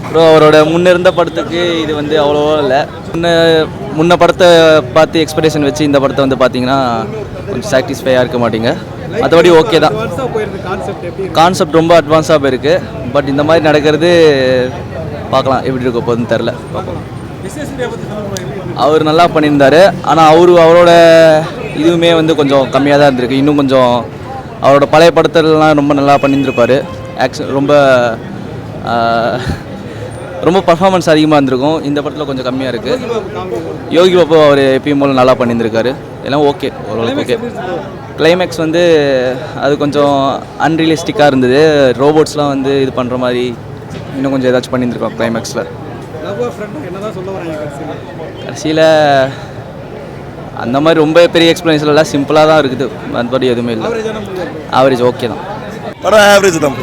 Bro அவரோட முன்ன இருந்த படத்துக்கு இது வந்து அவ்வளோவா இல்லை. முன்ன படத்தை பார்த்து எக்ஸ்பெக்டேஷன் வச்சு இந்த படத்தை வந்து பார்த்தீங்கன்னா கொஞ்சம் சாட்டிஸ்ஃபையாக இருக்க மாட்டீங்க. மற்றபடி ஓகே தான். கான்செப்ட் ரொம்ப அட்வான்ஸாக போயிருக்கு. பட் இந்த மாதிரி நடக்கிறது பார்க்கலாம் எப்படி இருக்க போகுதுன்னு தெரில. அவர் நல்லா பண்ணியிருந்தார். ஆனால் அவரோட இதுவுமே வந்து கொஞ்சம் கம்மியாக தான் இருந்திருக்கு. இன்னும் கொஞ்சம் அவரோட பழைய படத்திலலாம் ரொம்ப நல்லா பண்ணியிருந்திருப்பார். ஆக்ஷன் ரொம்ப பர்ஃபார்மன்ஸ் அதிகமாக இருந்திருக்கும். இந்த படத்தில் கொஞ்சம் கம்மியாக இருக்குது. யோகி பாபு அவர் எப்பயும் போல் நல்லா பண்ணியிருந்திருக்காரு. எல்லாம் ஓகே, ஓரளவுக்கு ஓகே. கிளைமேக்ஸ் வந்து அது கொஞ்சம் அன்ரியலிஸ்டிக்காக இருந்தது. ரோபோட்ஸ்லாம் வந்து இது பண்ணுற மாதிரி இன்னும் கொஞ்சம் ஏதாச்சும் பண்ணியிருந்திருக்கோம் கிளைமேக்ஸில். கடைசியில் அந்த மாதிரி ரொம்ப பெரிய எக்ஸ்பிளனேஷன்லாம் சிம்பிளாக தான் இருக்குது. மற்றபடி எதுவுமே இல்லை. ஆவரேஜ் ஓகே தான். படம் ஆவரேஜ் தான்.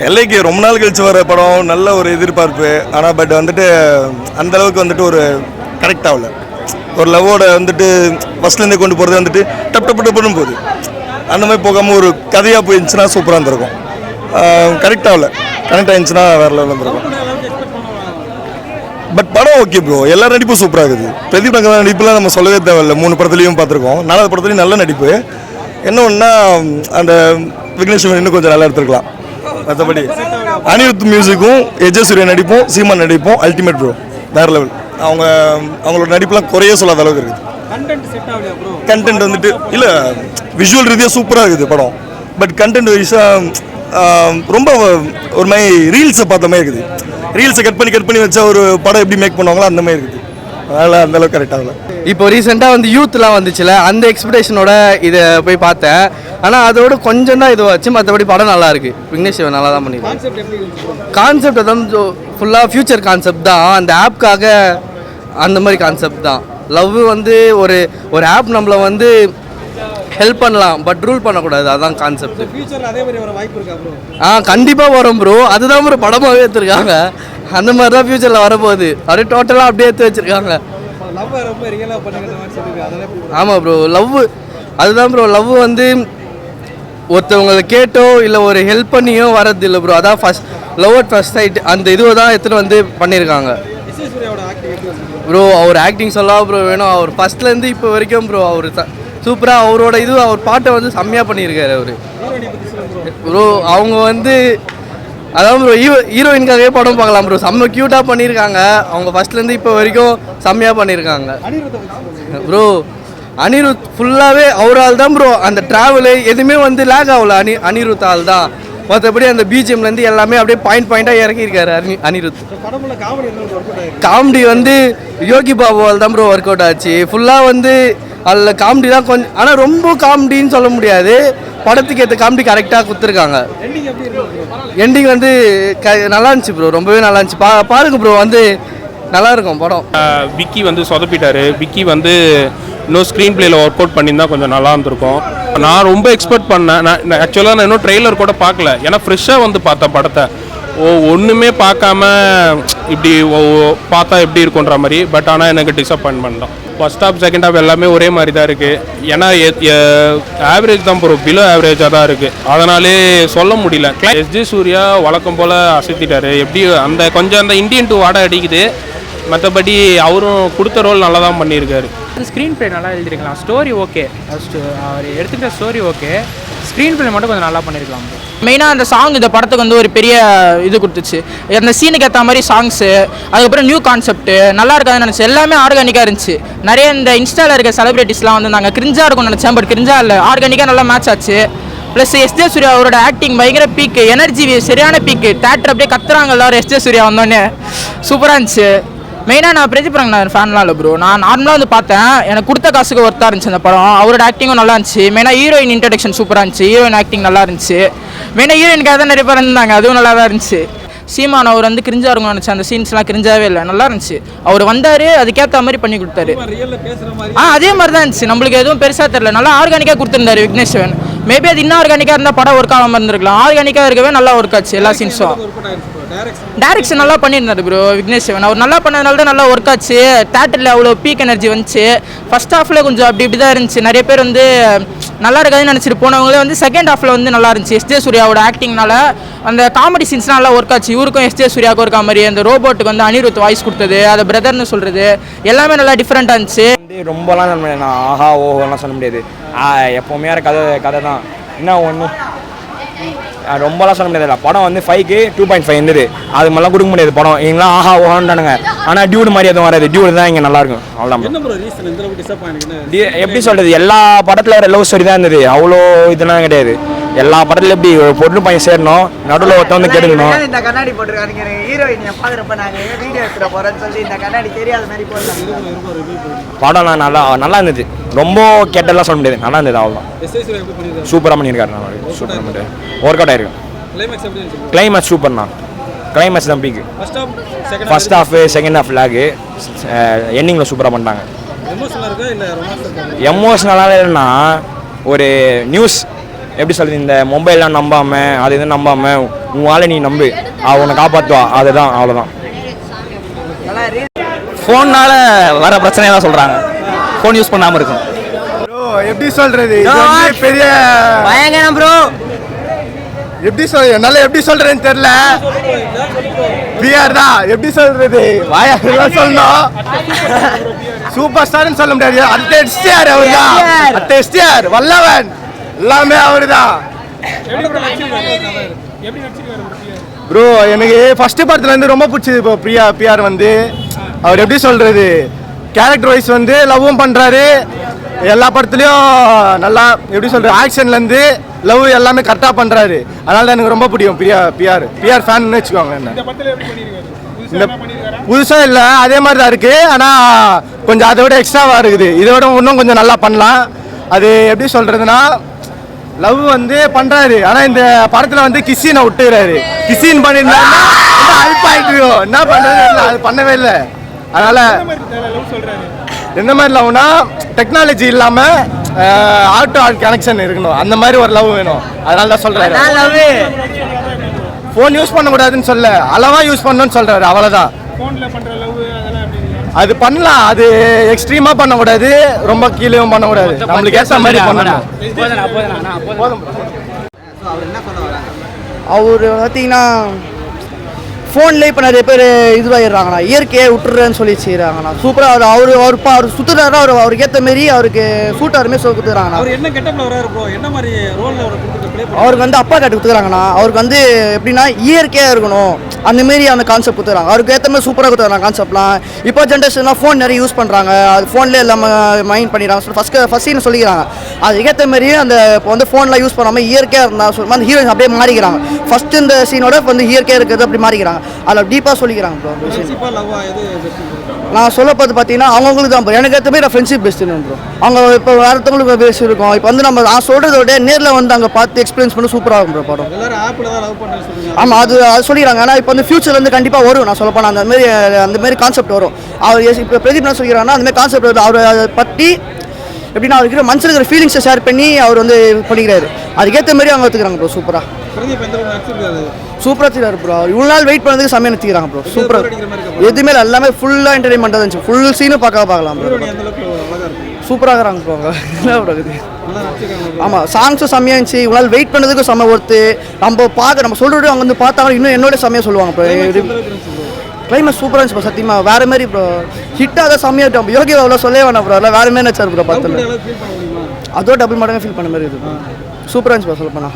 எல்லைக்கு ரொம்ப நாள் கழிச்சு வர படம், நல்ல ஒரு எதிர்பார்ப்பு. ஆனால் பட் வந்துட்டு அந்தளவுக்கு வந்துட்டு ஒரு கரெக்ட் ஆகல. ஒரு லவ்வோட வந்துட்டு ஃபஸ்ட்லேருந்து கொண்டு போகிறது வந்துட்டு டப்புன்னு போகுது. அந்த மாதிரி போகாமல் ஒரு கதையாக போயிருந்துச்சுன்னா சூப்பராக இருந்திருக்கும். கரெக்ட் ஆகல. கனெக்ட் ஆகிருந்துச்சுன்னா வேறு லெவலில் இருந்திருக்கும். பட் படம் ஓகே ப்ரோ. எல்லா நடிப்பும் சூப்பராக இருக்குது. பிரதீப் நங்கர் நடிப்புலாம் நம்ம சொல்லவே தேவையில்லை. 3 படத்துலையும் பார்த்துருக்கோம். 4வது படத்துலையும் நல்ல நடிப்பு. என்ன ஒன்றா அந்த விக்னேஷ் இன்னும் கொஞ்சம் நல்லா எடுத்துருக்கலாம். மற்றபடி அனிருத் மியூசிக்கும் எஜே சூர்யா நடிப்பும் சீமான் நடிப்பும் அல்டிமேட் ப்ரோ. வேறு லெவல். அவங்களோட நடிப்புலாம் குறைய சொல்லாத அளவுக்கு இருக்குது. கண்டென்ட் வந்துட்டு இல்லை, விஷுவல் ரீதியாக சூப்பராக இருக்குது படம். பட் கண்டென்ட் வைஸாக ரொம்ப ஒரு மாதிரி ரீல்ஸை பார்த்த மாதிரி இருக்குது. ரீல்ஸை கட் பண்ணி வச்சா ஒரு படம் எப்படி மேக் பண்ணுவாங்களோ அந்த மாதிரி இருக்குது. அதனால் அந்தளவுக்கு கரெக்டாகல. இப்போ ரீசெண்டாக வந்து யூத்லாம் வந்துச்சுல, அந்த எக்ஸ்பெக்டேஷனோட இதை போய் பார்த்தேன். ஆனால் அதோட கொஞ்சம் தான் இதுவாச்சு. மற்றபடி படம் நல்லா இருக்குது. விக்னேஷ் நல்லா தான் பண்ணியிருக்காங்க. கான்செப்ட் தான் ஃபுல்லாக ஃபியூச்சர் கான்செப்ட் தான். அந்த ஆப்காக அந்த மாதிரி கான்செப்ட் தான். லவ் வந்து ஒரு ஆப் நம்மளை வந்து ஹெல்ப் பண்ணலாம், பட் ரூல் பண்ணக்கூடாது. அதுதான் கான்செப்ட். கண்டிப்பாக வரும் ப்ரோ. அதுதான் ப்ரோ படமாகவே எடுத்துருக்காங்க. அந்த மாதிரி தான் ஃபியூச்சரில் வரப்போகுது. அப்படியே டோட்டலாக அப்படியே எடுத்து வச்சுருக்காங்க. ஆமாம் ப்ரோ. லவ் அதுதான் ப்ரோ. லவ் வந்து ஒருத்தவங்களை கேட்டோ இல்லை ஒரு ஹெல்ப் பண்ணியோ வரது இல்லை ப்ரோ. அதான் லவ் அட் ஃபர்ஸ்ட் சைட் அந்த இதுவை தான் எடுத்துகிட்டு வந்து பண்ணியிருக்காங்க ப்ரோ. அவர் ஆக்டிங் சொல்லலாம் ப்ரோ வேணும். அவர் ஃபஸ்ட்லேருந்து இப்போ வரைக்கும் ப்ரோ அவர் சூப்பராக அவரோட அவர் பாட்டை வந்து செம்மையாக பண்ணியிருக்காரு அவர் ப்ரோ. அவங்க வந்து அதான் ப்ரோ ஹீரோயின்காகவே படம் பார்க்கலாம் ப்ரோ. செம்ம க்யூட்டாக பண்ணியிருக்காங்க. அவங்க ஃபஸ்ட்லேருந்து இப்போ வரைக்கும் செம்மையாக பண்ணியிருக்காங்க ப்ரோ. அனிருத் ஃபுல்லாகவே அவரால் தான் ப்ரோ. அந்த ட்ராவலு எதுவுமே வந்து லேக் ஆகல. அனிருத் ஆள் தான். மற்றபடி அந்த பிஜிஎம்லேருந்து எல்லாமே அப்படியே பாயிண்டாக இறக்கியிருக்காரு அனிருத். காமெடி வந்து யோகி பாபுவால் தான் ப்ரோ ஒர்க் அவுட் ஆச்சு. ஃபுல்லாக வந்து அதில் காமெடி தான் கொஞ்சம். ஆனால் ரொம்ப காமெடின்னு சொல்ல முடியாது. படத்துக்கு ஏற்ற காமெடி கரெக்டாக கொடுத்துருக்காங்க. எண்டிங் வந்து நல்லா இருந்துச்சு ப்ரோ. ரொம்பவே நல்லா இருந்துச்சு. பாருங்க ப்ரோ, வந்து நல்லா இருக்கும் படம். விக்கி வந்து சொதப்பிட்டாரு. விக்கி வந்து இன்னும் ஸ்க்ரீன் பிளேயில் ஒர்க் அவுட் பண்ணியிருந்தால் கொஞ்சம் நல்லா இருந்திருக்கும். நான் ரொம்ப எக்ஸ்பெக்ட் பண்ணேன். நான் ஆக்சுவலாக நான் இன்னும் ட்ரெய்லர் கூட பார்க்கல. ஏன்னா ஃப்ரெஷ்ஷாக வந்து பார்த்தேன் படத்தை. ஒன்றுமே பார்க்காம இப்படி பார்த்தா எப்படி இருக்குன்ற மாதிரி. பட் ஆனால் எனக்கு டிசப்பாயின்மெண்ட் தான். ஃபர்ஸ்ட் ஹாஃப் செகண்ட் ஹாஃப் எல்லாமே ஒரே மாதிரி தான் இருக்குது. ஏன்னா ஆவரேஜ் தான் ப்ரோ. பிலோ ஆவரேஜாக தான் இருக்குது. அதனாலே சொல்ல முடியல. எஸ்ஜே சூர்யா வழக்கம் போல் அசத்திட்டாரு. எப்படி அந்த கொஞ்சம் அந்த இந்தியன் 2 வாடை அடிக்குது. மற்றபடி அவரும் கொடுத்த ரோல் நல்லா தான் பண்ணியிருக்காரு. ஸ்க்ரீன் ப்ளே நல்லா எழுதிருக்கலாம். Story okay. அவர் எடுத்துக்கிட்ட ஸ்டோரி ஓகே. ஸ்க்ரீன் ப்ளே மட்டும் கொஞ்சம் நல்லா பண்ணியிருக்கலாம். மெயினாக அந்த சாங் இந்த படத்துக்கு வந்து ஒரு பெரிய இது கொடுத்துச்சு. அந்த சீனுக்கு ஏற்ற மாதிரி சாங்ஸு, அதுக்கப்புறம் நியூ கான்செப்ட்டு நல்லா இருக்காதுன்னு நினச்சி. எல்லாமே ஆர்கானிக்காக இருந்துச்சு. நிறைய இந்த இன்ஸ்டாவில் இருக்க செலிபிரிட்டிஸ்லாம் வந்து நாங்கள் கிரிஞ்சாக இருக்கும்னு நினச்சேன். பட் கிரிஞ்சாக இல்லை, ஆர்கானிக்காக நல்லா மேட்ச் ஆச்சு. ப்ளஸ் எஸ்ஜே சூர்யா அவரோட ஆக்டிங் பயங்கர பீக்கு. எனர்ஜி சரியான பீக்கு. தேட்டர் அப்படியே கத்துறாங்க எல்லாரும் எஸ்ஜே சூர்யா வந்தோடனே. சூப்பராக இருந்துச்சு. மெயினாக நான் பிரதீப் ரங்கநாதன் ஃபேன்லாம் இல்லை ப்ரோ. நான் நார்மலாக வந்து பார்த்தேன். எனக்கு கொடுத்த காசுக்கு ஒர்த்தாக இருந்துச்சு அந்த படம். அவரோட ஆக்டிங்கும் நல்லா இருந்துச்சு. மெயினாக ஹீரோயின் இன்ட்ரடக்ஷன் சூப்பராக இருந்துச்சு. ஹீரோயின் ஆக்டிங் நல்லா இருந்துச்சு. மெயினாக ஹீரோயினுக்காக தான் நிறைய பேர் இருந்தாங்க. அதுவும் நல்லா தான் இருந்துச்சு. சீமான் அவர் வந்து கிரிஞ்சாக இருக்கும்னு நினச்சேன். அந்த சீன்ஸ்லாம் கிரிஞ்சாவே இல்லை, நல்லா இருந்துச்சு. அவர் வந்தார், அதுக்கேற்ற மாதிரி பண்ணி கொடுத்தாரு. அதே மாதிரி தான் இருந்துச்சு. நம்மளுக்கு எதுவும் பெருசாக தெரியல. நல்லா ஆர்கானிக்காக கொடுத்துருந்தாரு விக்னேஸ்வரன். மேபி அது இன்னும் ஆர்கானிக்காக இருந்தால் படம் ஒர்க் ஆகாமல் இருந்திருக்கலாம். ஆர்கானிக்காக இருக்கவே நல்லா ஒர்க் ஆச்சு எல்லா சீன்ஸும். டைரக்ஷன் நல்லா பண்ணியிருந்தாரு ப்ரோ விக்னேஷ் சிவன். அவர் நல்லா பண்ணதுனால தான் நல்லா ஒர்க் ஆச்சு. தேட்டரில் அவ்வளோ பீக் எனர்ஜி வந்துச்சு. ஃபர்ஸ்ட் ஹாஃபில் கொஞ்சம் அப்படி தான் இருந்துச்சு. நிறைய பேர் வந்து நல்லா இருக்காதுன்னு நினச்சிட்டு போனவங்களே வந்து செகண்ட் ஹாஃபில் வந்து நல்லா இருந்துச்சு. எஸ்ஜே சூர்யாவோட ஆக்டிங்னால அந்த காமெடி சீன்ஸ்லாம் நல்லா ஒர்க் ஆச்சு. இவருக்கும் எஸ்ஜே சூர்யாவுக்கும் இருக்க மாதிரி அந்த ரோபோட்டுக்கு வந்து அனிருத் வாய்ஸ் கொடுத்தது, அதை பிரதர்னு சொல்கிறது எல்லாமே நல்லா டிஃப்ரெண்ட்டாக இருந்துச்சு. ரொம்பலாம் சொல்ல முடியாது, நான் ஆஹா ஓஹோலாம் சொல்ல முடியாது. எப்போவுமே கதை தான். என்ன ஒன்று ரொம்பலாம் சொல்ல முடியாது. படம் வந்து 5க்கு 2.5 இருந்தது. அது மாதிரிலாம் கொடுக்க முடியாது படம். இவங்களாம் ஆஹா ஓஹான்றானுங்க. ஆனால் டியூடு மாதிரி எதுவும் வராது. டியூடு தான் இங்கே நல்லாயிருக்கும். அவ்வளோதான். எப்படி சொல்கிறது, எல்லா படத்தில் வர லவ் ஸ்டோரி தான் இருந்தது. அவ்வளோ இதெல்லாம் கிடையாது. எல்லா படத்துலையும் எப்படி ஒரு பொண்ணு பையன் சேரணும், நடுவில் ஒருத்த வந்து கெடுக்கணும். இந்த கண்ணாடி போட்டுருக்காங்க ஹீரோயின் பார்க்குறப்ப நாங்கள் வீடியோ எடுத்துகிட்டு போகிறேன்னு சொல்லி இந்த கண்ணாடி தெரியாத மாதிரி போடலாம். படம்லாம் நல்லா இருந்தது. ரொம்ப கெட்டெல்லாம் சொல்ல முடியாது, நல்லா இருந்தது. அவ்வளோதான். சூப்பராக பண்ணியிருக்காரு. சூப்பராக பண்ணிட்டு ஒர்க் அவுட் ஆயிருக்கும். கிளைமேக்ஸ் சூப்பர்ண்ணா. கிளைமேக்ஸ் தான் peak. First half second half lag, எண்டிங்கில் சூப்பராக பண்ணிட்டாங்க. எமோஷ்னலாக இல்லைன்னா ஒரு நியூஸ் எப்படி சொல்கிறது, இந்த மொபைல்லாம் நம்பாமல் அது எதுவும் நம்பாமல் உன் ஆளை நீ நம்பு, அவனை காப்பாற்றுவா. அதுதான், அவ்வளோதான். ஃபோனால் வர பிரச்சனையெல்லாம் சொல்கிறாங்க. ஃபோன் யூஸ் பண்ணாமல் இருக்கும். எப்படி சொல்றது, பெரிய பயங்கரம் ப்ரோ. எப்படி என்னால எப்படி சொல்றேன்னு தெரியல. பிஆர் தான் எப்படி சொல்றது, வாயாலாம் சொல்லணும். சூப்பர் ஸ்டார்னு சொல்ல முடியாது. அடுத்த எஸ்டிஆர் அவர் தான். அடுத்த எஸ்டிஆர் வல்லவன் எல்லாமே அவரு தான் ப்ரோ. எனக்கு ஃபர்ஸ்ட் படத்துல இருந்து ரொம்ப பிடிச்சது இப்போ பிஆர் வந்து. அவர் எப்படி சொல்றது, கேரக்டர் வைஸ் வந்து லவ்வும் பண்றாரு. எல்லா படத்துலையும் நல்லா எப்படி சொல்றது, ஆக்ஷன்லேருந்து லவ் எல்லாமே கரெக்டாக பண்ணுறாரு. அதனால தான் எனக்கு ரொம்ப பிடிக்கும் பிஆர் ஃபேன்னு வச்சுக்கோங்க. என்ன இந்த புதுசாக இல்லை, அதே மாதிரி தான் இருக்குது. ஆனால் கொஞ்சம் அதை விட எக்ஸ்ட்ராவாக இருக்குது. இதோட இன்னும் கொஞ்சம் நல்லா பண்ணலாம். அது எப்படி சொல்கிறதுனா, லவ் வந்து பண்ணுறாரு. ஆனால் இந்த படத்தில் வந்து கிஸ்ஸினை விட்டுறாரு. கிஸ்ஸின் பண்ணியிருந்தாருன்னா அல்பாயிட்டு என்ன பண்ணுறது, அது பண்ணவே இல்லை. அதனால் எந்த மாதிரி லவ்னா, டெக்னாலஜி இல்லாமல் ஆர்ட் கனெக்ஷன் இருக்கணும். அந்த மாதிரி ஒரு லவ் வேணும். அதனால தான் சொல்கிறாரு. ஃபோன் யூஸ் பண்ணக்கூடாதுன்னு சொல்ல, அளவாக யூஸ் பண்ணணும்னு சொல்கிறாரு. அவ்வளோதான். அது பண்ணலாம், அது எக்ஸ்ட்ரீமாக பண்ணக்கூடாது, ரொம்ப கீழேயும் பண்ணக்கூடாது. நம்மளுக்கு ஏற்ற மாதிரி பண்ணணும். அவர் பார்த்தீங்கன்னா ஃபோன்லேயே இப்போ நிறைய பேர் இதுவாகிடுறாங்கண்ணா. இயற்கையை விட்டுறேன்னு சொல்லி செய்கிறாங்கண்ணா. சூப்பராக அவர் சுற்றுறாரு. அவருக்கு ஏற்ற மாரி அவருக்கு சூட்டாருமே கொடுத்துறாங்கண்ணா. அவருக்கு வந்து அப்பா காட்டு கொடுத்துறாங்கண்ணா. அவருக்கு வந்து எப்படின்னா இயற்கையாக இருக்கணும், அந்தமாரி அந்த கான்செப்ட் கொடுத்துறாங்க. அவருக்கு ஏற்ற மாதிரி சூப்பராக கொடுத்துறாங்க கான்செப்ட்லாம். இப்போ ஜென்ரேஷன்லாம் ஃபோன் நிறைய யூஸ் பண்ணுறாங்க. அது ஃபோன்லேயே எல்லாமே மைண்ட் பண்ணிடுறாங்க. ஃபஸ்ட் சீன் சொல்லிக்கிறாங்க. அதுக்கேற்ற மாதிரியே அந்த இப்போ வந்து ஃபோன்லாம் யூஸ் பண்ணாமல் இயற்கையாக இருந்தால் சொல்லுமா அந்த ஹீரோயின் அப்படியே மாறிக்கிறாங்க. ஃபஸ்ட்டு இந்த சீனோட இப்போ வந்து இயற்கையாக இருக்கிறது அப்படி மாறிக்கிறாங்க. அதில் டீப்பாக சொல்லிக்கிறாங்க ப்ரோ. நான் சொல்ல பார்த்து பார்த்தீங்கன்னா அவங்களுக்கு தான் ப்ரோ. எனக்கு ஏற்ற மாதிரி ஃப்ரெண்ட்ஷிப் பெஸ்ட்டுன்னு ப்ரோ. அவங்க இப்போ வேறத்தவங்களுக்கு பெஸ்ட் இருக்கும். இப்போ வந்து நம்ம நான் சொல்கிறத விட நேரில் வந்து அங்கே பார்த்து எக்ஸ்பீரியன்ஸ் பண்ணி சூப்பராக இருக்கும் ப்ரோ படம். ஆமாம், அது சொல்லிக்கிறாங்க. ஆனால் இப்போ வந்து ஃபியூச்சர் வந்து கண்டிப்பாக வரும். நான் சொல்லப்போனால் அந்த மாதிரி கான்செப்ட் வரும். அவர் இப்போ பிரதீப் என்ன சொல்லிக்கிறாங்கன்னா அந்த மாதிரி கான்செப்ட் வருது. அவர் அதை பற்றி எப்படின்னா அவருக்கு மனசில் இருக்கிற ஃபீலிங்ஸை ஷேர் பண்ணி அவர் வந்து பண்ணிக்கிறாரு. அதுக்கேற்ற மாதிரி அவங்க எடுத்துக்கிறாங்க ப்ரோ. சூப்பராக சூப்பராக ப்ரோ. அவர் இவ்வளோ நாள் வெயிட் பண்ணதுக்கு செம்மையாக நிறுத்திக்கிறாங்க ப்ரோ. சூப்பராக எதுவுமே எல்லாமே ஃபுல்லாக என்டர்டைன்மெண்ட்டாக இருந்துச்சு. ஃபுல் சீனும் பார்க்கலாம் ப்ரோ. சூப்பராக இருக்கிறாங்க ப்ரோ. என்ன ப்ரோ இது? ஆமாம், சாங்ஸும் செம்மையாக இருந்துச்சு. இவ்வளோ நாள் வெயிட் பண்ணதுக்கும் செம்ம ஒருத்து. நம்ம சொல்லிட்டு அவங்க வந்து பார்த்தாங்க இன்னும் என்னோட செம்மையாக சொல்லுவாங்க ப்ரோ. கிளைமேக்ஸ் சூப்பராக இருந்துச்சு ப்ரோ. சத்தியமாக வேறு மாதிரி ப்ரோ. ஹிட்டாக தான் செம்மையாக இருக்கும். யோகி அவ்வளோ சொல்லவே வேணாம் ப்ரோ. அதெல்லாம் வேறு மாதிரி நினச்சார் ப்ரோ. பார்த்துல அதோட டபுள் மடங்காக ஃபீல் பண்ண மாதிரி இருக்குது. சூப்பராக இருந்துச்சு ப்ரோ சொல்லப்போனா.